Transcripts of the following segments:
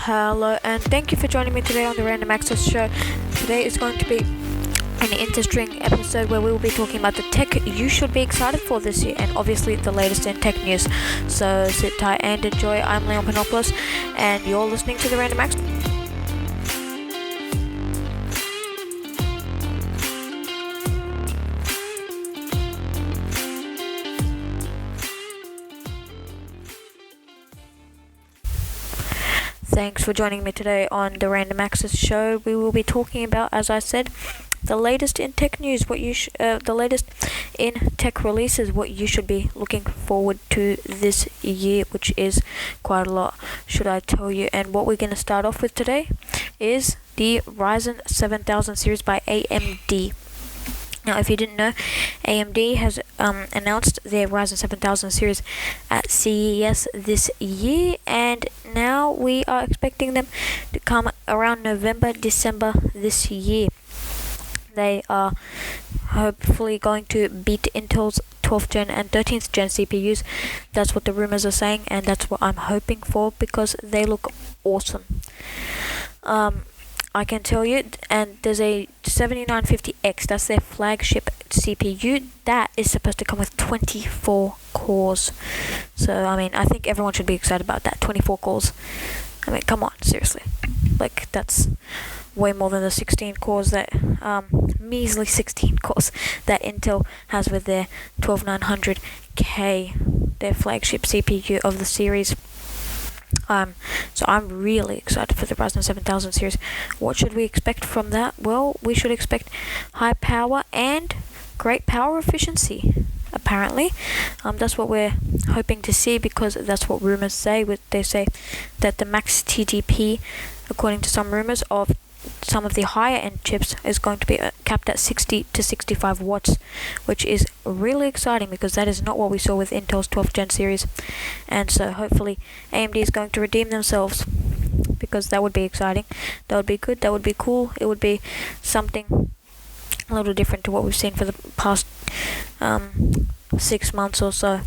Hello, and thank you for joining me today on the Random Access Show. Today is going to be an interesting episode where we will be talking about the tech you should be excited for this year, and obviously the latest in tech news. So sit tight and enjoy. I'm Leon Panopoulos, and you're listening to the Random Access. Thanks for joining me today on the Random Access Show. We will be talking about, as I said, the latest in tech news, the latest in tech releases, what you should be looking forward to this year, which is quite a lot, should I tell you. And what we're going to start off with today is the Ryzen 7000 series by AMD. Now, if you didn't know, AMD has announced their Ryzen 7000 series at CES this year, and now we are expecting them to come around November, December this year. They are hopefully going to beat Intel's 12th gen and 13th gen CPUs. That's what the rumors are saying, and that's what I'm hoping for because they look awesome. I can tell you, and there's a 7950X, that's their flagship CPU, that is supposed to come with 24 cores. So, I think everyone should be excited about that, 24 cores. Come on, seriously. That's way more than the 16 cores that, measly 16 cores that Intel has with their 12900K, their flagship CPU of the series. So I'm really excited for the Ryzen 7000 series. What should we expect from that? Well, we should expect high power and great power efficiency, apparently. That's what we're hoping to see because that's what rumors say. They say that the max TDP, according to some rumors, of some of the higher end chips is going to be capped at 60 to 65 watts, which is really exciting because that is not what we saw with Intel's 12th gen series. And so hopefully AMD is going to redeem themselves because that would be exciting. That would be good. That would be cool. It would be something a little different to what we've seen for the past 6 months or so.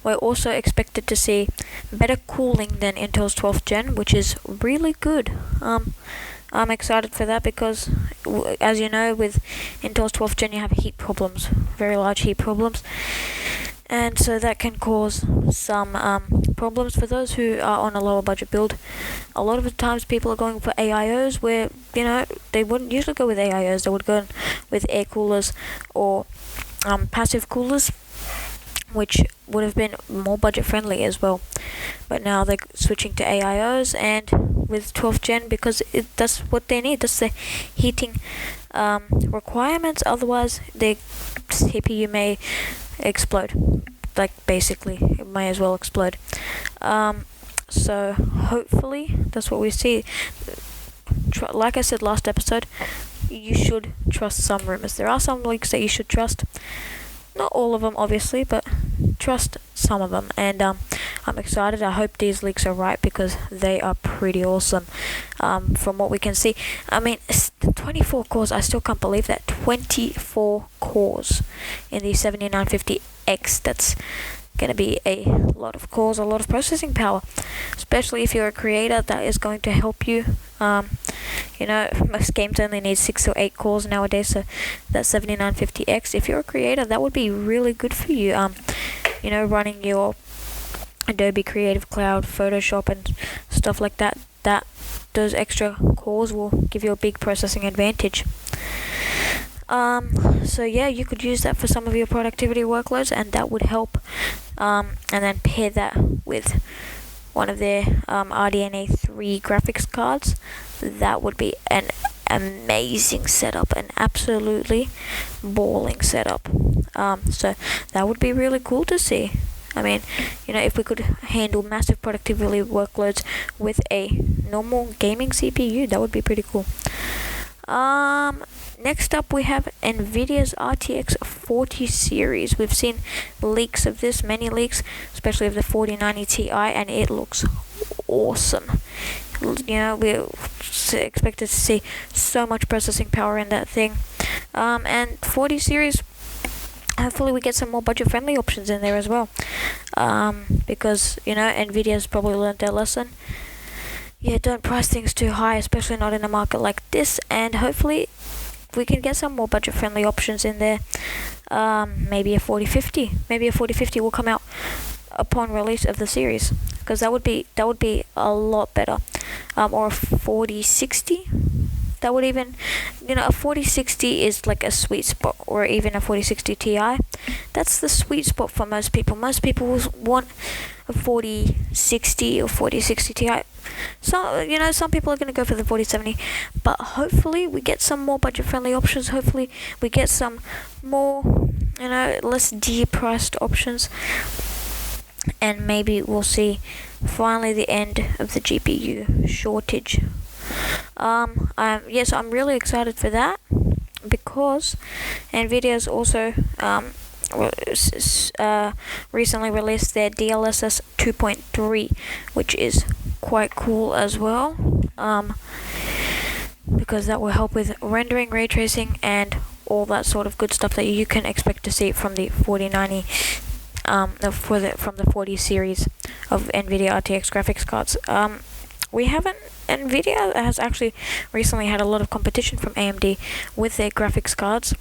We're also expected to see better cooling than Intel's 12th gen, which is really good. I'm excited for that because, as you know, with Intel's 12th gen you have heat problems, very large heat problems. And so that can cause some problems for those who are on a lower budget build. A lot of the times people are going for AIOs where, they wouldn't usually go with AIOs. They would go with air coolers or passive coolers, which would have been more budget friendly as well. But now they're switching to AIOs, and with 12th gen because that's what they need. That's the heating requirements. Otherwise, the CPU may explode. Basically, it may as well explode. So hopefully, that's what we see. Like I said last episode, you should trust some rumors. There are some leaks that you should trust. Not all of them, obviously, but trust some of them. And I'm excited. I hope these leaks are right because they are pretty awesome from what we can see. 24 cores, I still can't believe that. 24 cores in the 7950X. That's going to be a lot of cores, a lot of processing power, especially if you're a creator. That is going to help you. Most games only need 6 or 8 cores nowadays, so that 7950X, if you're a creator, that would be really good for you. Running your Adobe Creative Cloud, Photoshop and stuff like that, those extra cores will give you a big processing advantage. So yeah, you could use that for some of your productivity workloads, and that would help. And then pair that with one of their RDNA 3 graphics cards. That would be an amazing setup, an absolutely balling setup. So that would be really cool to see. If we could handle massive productivity workloads with a normal gaming CPU, that would be pretty cool. Next up we have Nvidia's RTX 40 series. We've seen leaks of this, many leaks, especially of the 4090 Ti, and it looks awesome. We're expected to see so much processing power in that thing. And 40 series hopefully we get some more budget-friendly options in there as well, because Nvidia's probably learned their lesson. Yeah, don't price things too high, especially not in a market like this, and hopefully we can get some more budget-friendly options in there. Maybe a 4050 will come out upon release of the series, because that would be a lot better. Or a 4060, that would even, a 4060 is like a sweet spot, or even a 4060 Ti. That's the sweet spot for most people. Most people will want a 4060 or 4060 Ti. So, some people are going to go for the 4070, but hopefully we get some more budget-friendly options. Hopefully we get some more, less dear-priced options, and maybe we'll see finally the end of the GPU shortage. Yes, I'm really excited for that, because Nvidia's also recently released their DLSS 2.3, which is quite cool as well, because that will help with rendering, ray tracing, and all that sort of good stuff that you can expect to see from the 4090, from the 40 series of Nvidia RTX graphics cards. Nvidia has actually recently had a lot of competition from AMD with their graphics cards,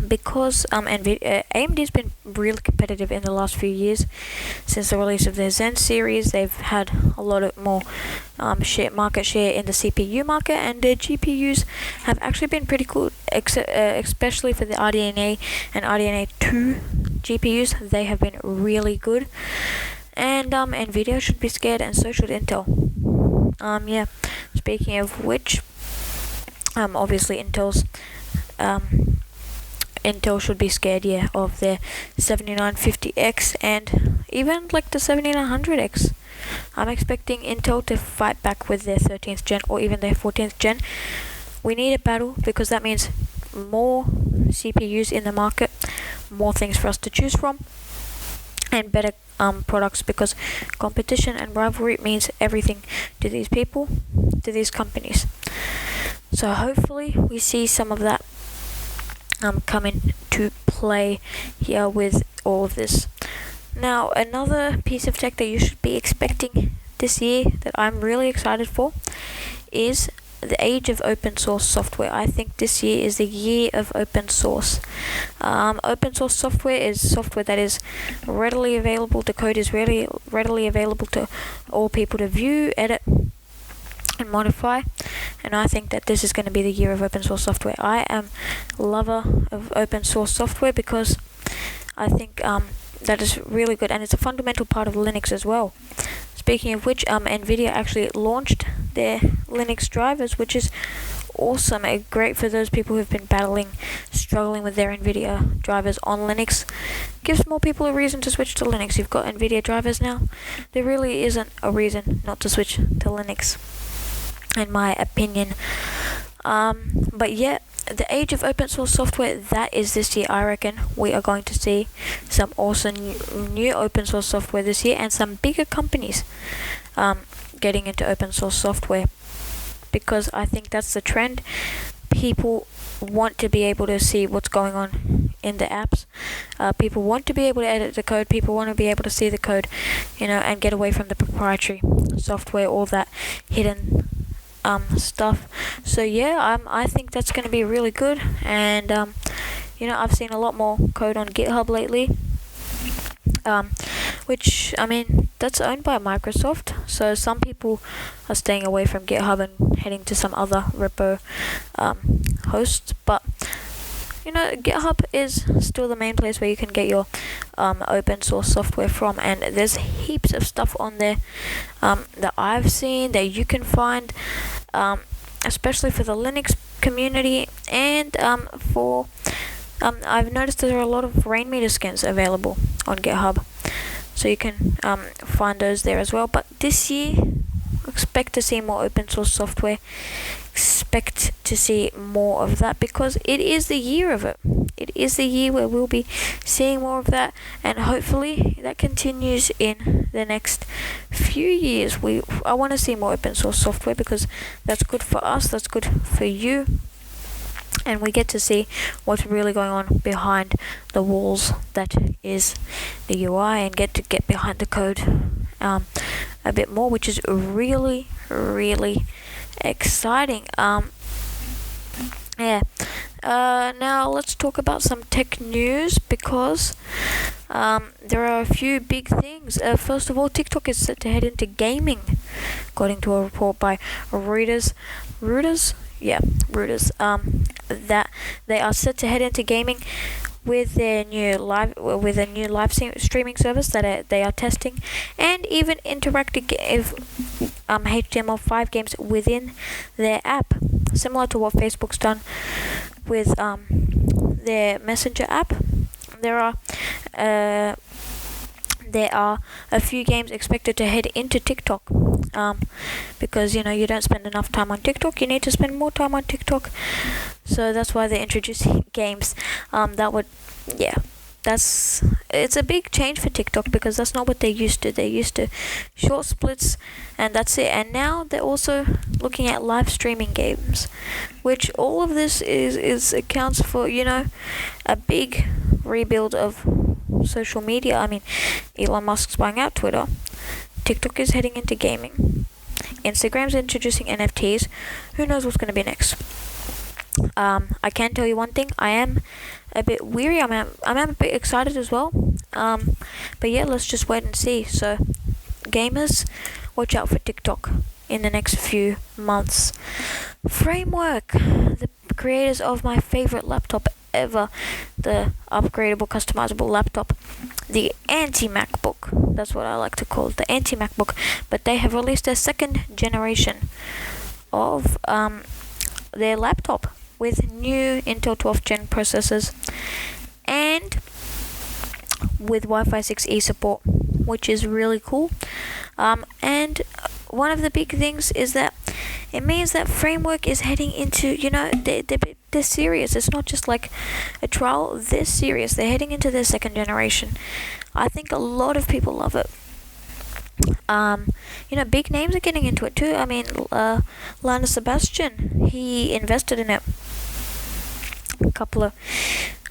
because AMD's been really competitive in the last few years. Since the release of their Zen series, they've had a lot of more market share in the CPU market, and their GPUs have actually been pretty cool, especially for the RDNA and RDNA 2 GPUs. They have been really good, and Nvidia should be scared, and so should Intel. Speaking of which, obviously Intel should be scared, of their 7950X and even like the 7900X. I'm expecting Intel to fight back with their 13th gen or even their 14th gen. We need a battle, because that means more CPUs in the market, more things for us to choose from, and better products, because competition and rivalry means everything to these people, to these companies. So hopefully we see some of that come into play here with all of this. Now, another piece of tech that you should be expecting this year that I'm really excited for is the age of open source software. I think this year is the year of open source. Open source software is software that is readily available. The code is really readily available to all people to view, edit, and modify. And I think that this is going to be the year of open source software. I am a lover of open source software, because I think that is really good, and it's a fundamental part of Linux as well. Speaking of which, Nvidia actually launched their Linux drivers, which is awesome. Great for those people who've been struggling with their Nvidia drivers on Linux. Gives more people a reason to switch to Linux. You've got Nvidia drivers now. There really isn't a reason not to switch to Linux, in my opinion. But yeah, the age of open source software, that is this year. I reckon we are going to see some awesome new open source software this year, and some bigger companies getting into open source software, because I think that's the trend. People want to be able to see what's going on in the apps. People want to be able to edit the code. People want to be able to see the code, and get away from the proprietary software, all that hidden stuff. So yeah, I think that's going to be really good, and I've seen a lot more code on GitHub lately, which, that's owned by Microsoft, so some people are staying away from GitHub and heading to some other repo hosts, but GitHub is still the main place where you can get your open source software from, and there's heaps of stuff on there that I've seen that you can find, especially for the Linux community, and I've noticed there are a lot of Rainmeter skins available on GitHub, so you can find those there as well. But this year, expect to see more open source software. Expect to see more of that, because it is the year of it. It is the year where we'll be seeing more of that, and hopefully that continues in the next few years. I want to see more open source software, because that's good for us, that's good for you, and we get to see what's really going on behind the walls that is the UI, and get behind the code a bit more, which is really exciting. Yeah. Now let's talk about some tech news, because there are a few big things. First of all, TikTok is set to head into gaming, according to a report by Reuters. That they are set to head into gaming with a new live streaming service that they are testing, and even interactive HTML5 games within their app, similar to what Facebook's done with their Messenger app. There are a few games expected to head into TikTok, because you don't spend enough time on TikTok. You need to spend more time on TikTok, so that's why they're introducing games. It's a big change for TikTok, because that's not what they used to. They used to short splits, and that's it. And now they're also looking at live streaming games, which all of this is accounts for a big rebuild of social media. I mean, Elon Musk's buying out Twitter. TikTok is heading into gaming. Instagram's introducing NFTs. Who knows what's going to be next? I can tell you one thing. I am a bit weary. I'm a bit excited as well. But yeah, let's just wait and see. So, gamers, watch out for TikTok in the next few months. Framework, the creators of my favorite laptop ever, the upgradable customizable laptop, the anti-MacBook. That's what I like to call it, the anti-MacBook. But they have released their second generation of their laptop with new Intel 12th Gen processors and with Wi-Fi 6E support, which is really cool. And one of the big things is that it means that Framework is heading into, they're serious. It's not just like a trial, they're serious. They're heading into their second generation. I think a lot of people love it. Big names are getting into it too. I mean, Linus Sebastian, he invested in it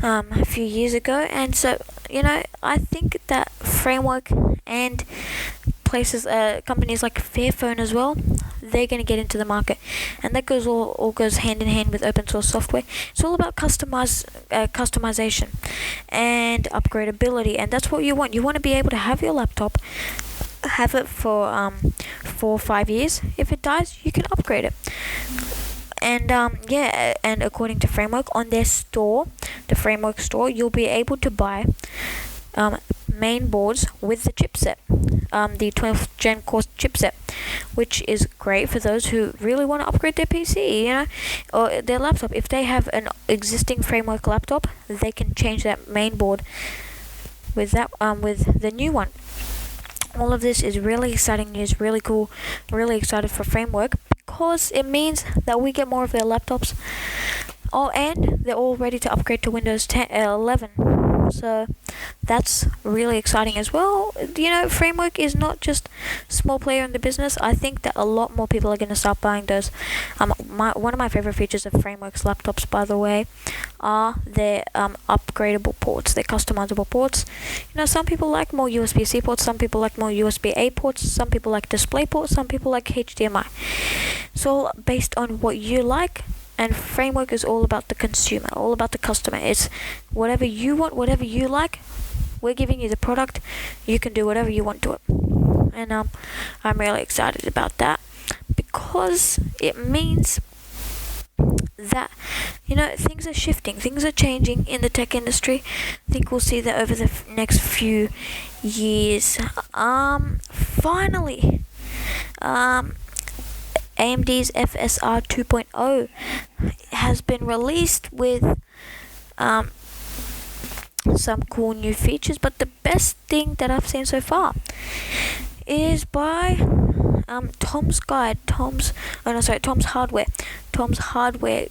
a few years ago, and so I think that Framework and companies like Fairphone as well, they're going to get into the market, and that all goes hand in hand with open source software. It's all about customization and upgradability, and that's what you want. You want to be able to have your laptop, have it for 4 or 5 years. If it dies, you can upgrade it. And and according to Framework, on their store, the Framework store, you'll be able to buy main boards with the chipset, the 12th Gen Core chipset, which is great for those who really want to upgrade their PC, or their laptop. If they have an existing Framework laptop, they can change that main board with the new one. All of this is really exciting news, really cool, really excited for Framework, because it means that we get more of their laptops. Oh, and they're all ready to upgrade to Windows 11. So that's really exciting as well. Framework is not just a small player in the business. I think that a lot more people are going to start buying those. One of my favorite features of Framework's laptops, by the way, are their upgradable ports, their customizable ports. Some people like more USB-C ports, some people like more USB-A ports, some people like display ports, some people like HDMI. It's all based on what you like. And Framework is all about the consumer, all about the customer. It's whatever you want, whatever you like. We're giving you the product. You can do whatever you want to it. And I'm really excited about that, because it means that things are shifting, things are changing in the tech industry. I think we'll see that over the next few years. Finally, AMD's FSR 2.0 has been released with some cool new features, but the best thing that I've seen so far is by Tom's Hardware. Tom's Hardware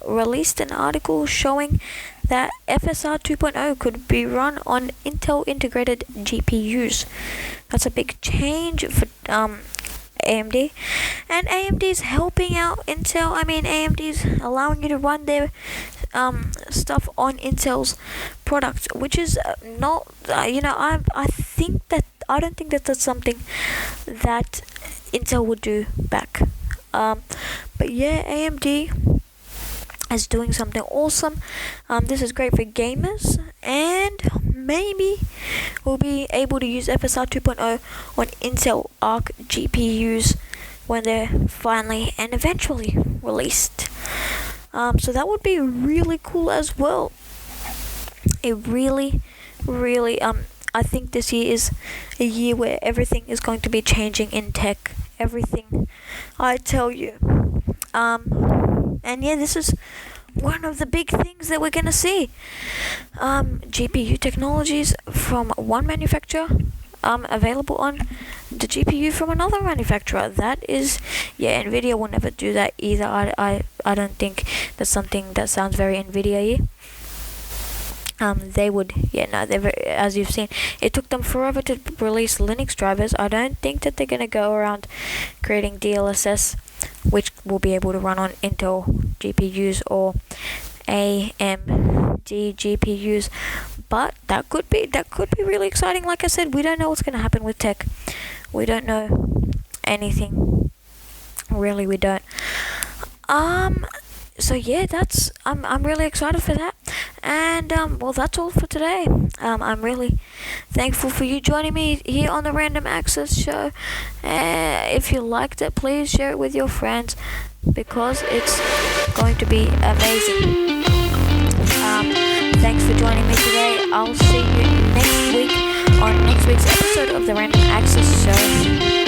released an article showing that FSR 2.0 could be run on Intel integrated GPUs. That's a big change for AMD, and AMD is helping out Intel. I mean, AMD is allowing you to run their stuff on Intel's products, which is not I think that I don't think that that's something that Intel would do back. But yeah, AMD is doing something awesome. This is great for gamers, and maybe we'll be able to use FSR 2.0 on Intel Arc GPUs when they're finally and eventually released. So that would be really cool as well. It really, really, I think this year is a year where everything is going to be changing in tech. Everything, I tell you. And yeah, this is one of the big things that we're gonna see. GPU technologies from one manufacturer, available on the GPU from another manufacturer. That is, yeah, Nvidia will never do that either. I don't think that's something that sounds very Nvidia-y. They would, as you've seen, it took them forever to release Linux drivers. I don't think that they're gonna go around creating DLSS, which will be able to run on Intel GPUs or AMD GPUs. But that could be really exciting. Like I said, we don't know what's gonna happen with tech. We don't know anything. Really, we don't. So yeah, that's I'm really excited for that, and well, that's all for today. I'm really thankful for you joining me here on the Random Access Show. If you liked it, please share it with your friends, because it's going to be amazing. Thanks for joining me today. I'll see you next week on next week's episode of the Random Access Show.